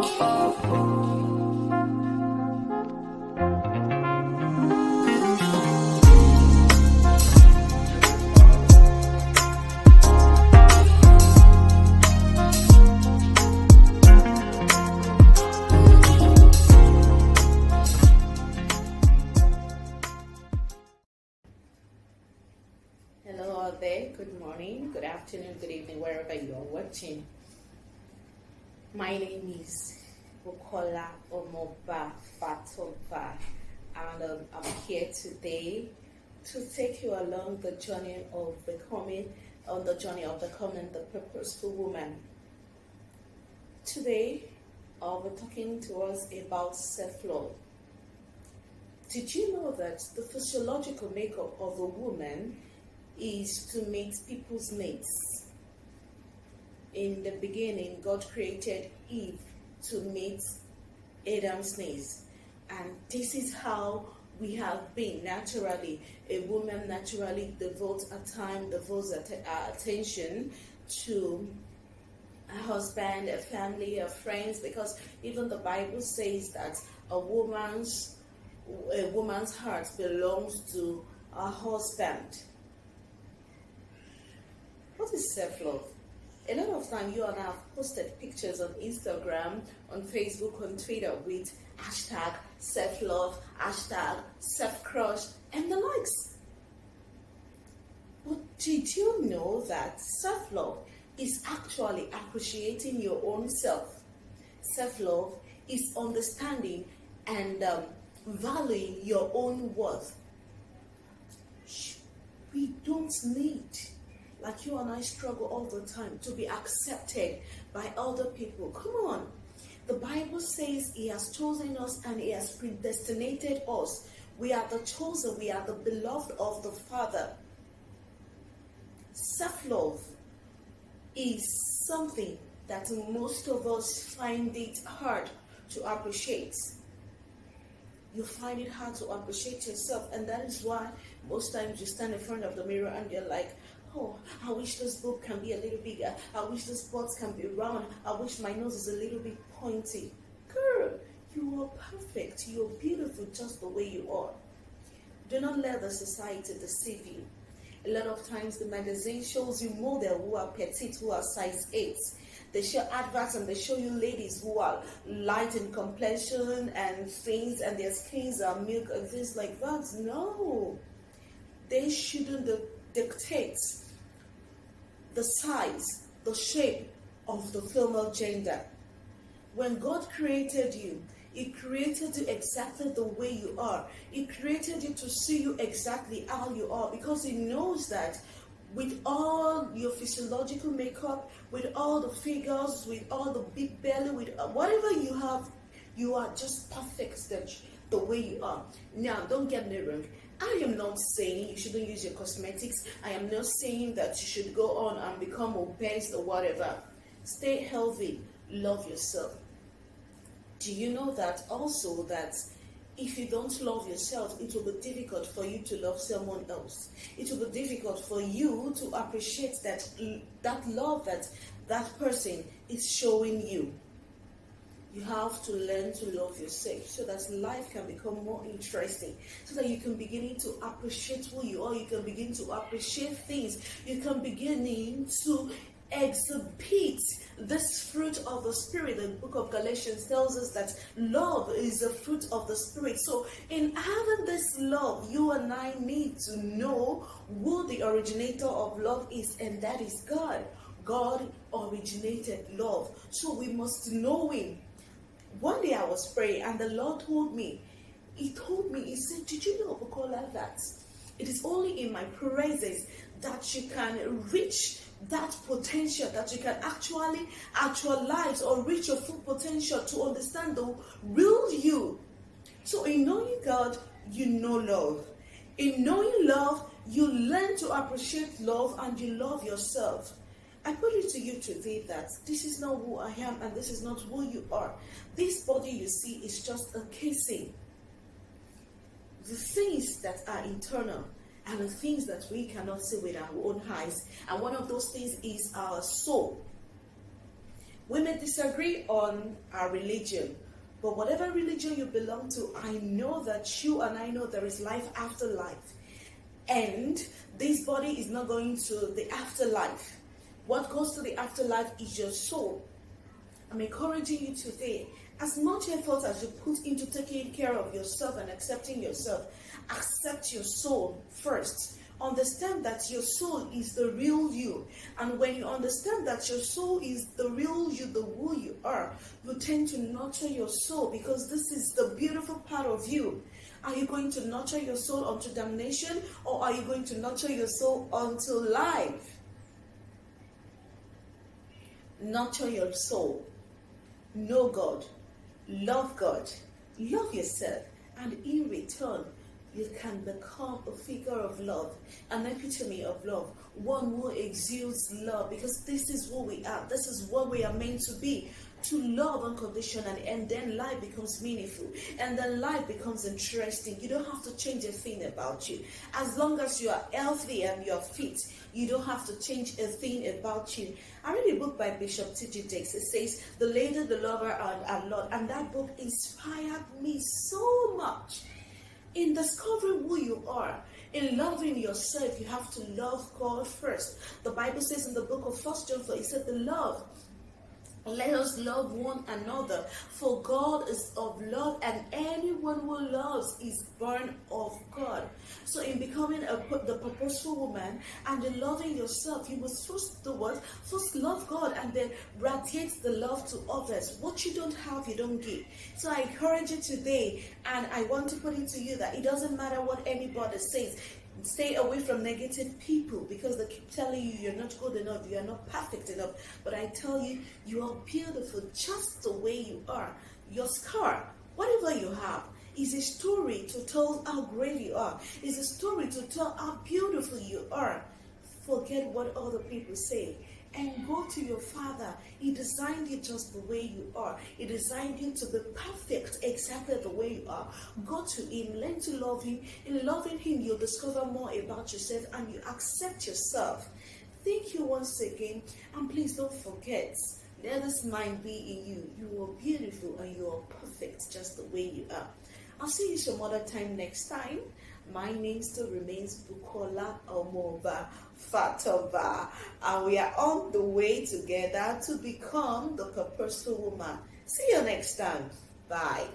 Hello out there, good morning, good afternoon, good evening, wherever you are watching. My name is Bukola Omoba Fatoba, and I'm here today to take you along the journey of becoming, the purposeful woman. Today, I'll be talking to us about self-love. Did you know that the physiological makeup of a woman is to meet people's needs? In the beginning, God created Eve to meet Adam's needs. And this is how we have been naturally. A woman naturally devotes attention to a husband, a family, a friends, because even the Bible says that a woman's heart belongs to her husband. What is self-love? A lot of time you and I have posted pictures on Instagram, on Facebook, on Twitter with hashtag self-love, hashtag self-crush, and the likes. But did you know that self-love is actually appreciating your own self? Self-love is understanding and valuing your own worth. We don't need, like you and I struggle all the time, to be accepted by other people. Come on. The Bible says He has chosen us and He has predestinated us. We are the chosen. We are the beloved of the Father. Self-love is something that most of us find it hard to appreciate. You find it hard to appreciate yourself, and that is why most times you stand in front of the mirror and you're like, oh, I wish this boob can be a little bigger. I wish this butt can be round. I wish my nose is a little bit pointy. Girl, you are perfect. You're beautiful just the way you are. Do not let the society deceive you. A lot of times the magazine shows you models who are petite, who are size 8. They show adverts and they show you ladies who are light in complexion and things, and their skins are milk and things like that. No, they shouldn't dictate the size, the shape of the female gender. When God created you, He created you exactly the way you are. He created you to see you exactly how you are, because He knows that with all your physiological makeup, with all the figures, with all the big belly, with whatever you have, you are just perfect the way you are. Now, don't get me wrong. I am not saying you shouldn't use your cosmetics. I am not saying that you should go on and become obese or whatever. Stay healthy. Love yourself. Do you know that also that if you don't love yourself, it will be difficult for you to love someone else. It will be difficult for you to appreciate that love that person is showing you. You have to learn to love yourself so that life can become more interesting, so that you can begin to appreciate who you are. You can begin to appreciate things. You can begin to exhibit this fruit of the Spirit. The book of Galatians tells us that love is a fruit of the Spirit. So in having this love, you and I need to know who the originator of love is, and that is God. God originated love, so we must know Him. One day I was praying and the Lord told me, He said, did you know, Bukola, that it is only in my praises that you can reach that potential, that you can actually actualize or reach your full potential to understand the real you. So in knowing God, you know love. In knowing love, you learn to appreciate love and you love yourself. I put it to you today that this is not who I am and this is not who you are. This body you see is just a casing. The things that are internal and the things that we cannot see with our own eyes. And one of those things is our soul. We may disagree on our religion, but whatever religion you belong to, I know that you and I know there is life after life. And this body is not going to the afterlife. What goes to the afterlife is your soul. I'm encouraging you today, as much effort as you put into taking care of yourself and accepting yourself, accept your soul first. Understand that your soul is the real you. And when you understand that your soul is the real you, the who you are, you tend to nurture your soul, because this is the beautiful part of you. Are you going to nurture your soul unto damnation, or are you going to nurture your soul unto life? Nurture your soul. Know God. Love yourself, and in return, you can become a figure of love, an epitome of love, one who exudes love, because this is who we are. This is what we are meant to be, to love unconditionally, and then life becomes meaningful, and then life becomes interesting. You don't have to change a thing about you. As long as you are healthy and you are fit, you don't have to change a thing about you. I read a book by Bishop T.G. Jakes. It says, The Lady, the Lover, and our Lord. And that book inspired me so much. In discovering who you are, in loving yourself, you have to love God first. The Bible says in the book of 1 John 4, it said, let us love one another, for God is of love, and anyone who loves is born of God. So in becoming the purposeful woman and in loving yourself, you must first do what? First love God, and then radiate the love to others. What you don't have, you don't give. So I encourage you today, and I want to put it to you that it doesn't matter what anybody says. Stay away from negative people, because they keep telling you you're not good enough, you are not perfect enough. But I tell you, you are beautiful just the way you are. Your scar, whatever you have, is a story to tell how great you are. Is a story to tell how beautiful you are. Forget what other people say and go to your Father. He designed you just the way you are. He designed you to be perfect exactly the way you are. Go to Him, learn to love Him. In loving Him, you'll discover more about yourself, and you accept yourself. Thank you once again, and please don't forget, let this mind be in you. You are beautiful and you are perfect just the way you are. I'll see you some other time next time. My name still remains Bukola Omoba Fatova, and we are on the way together to become the purposeful woman. See you next time. Bye.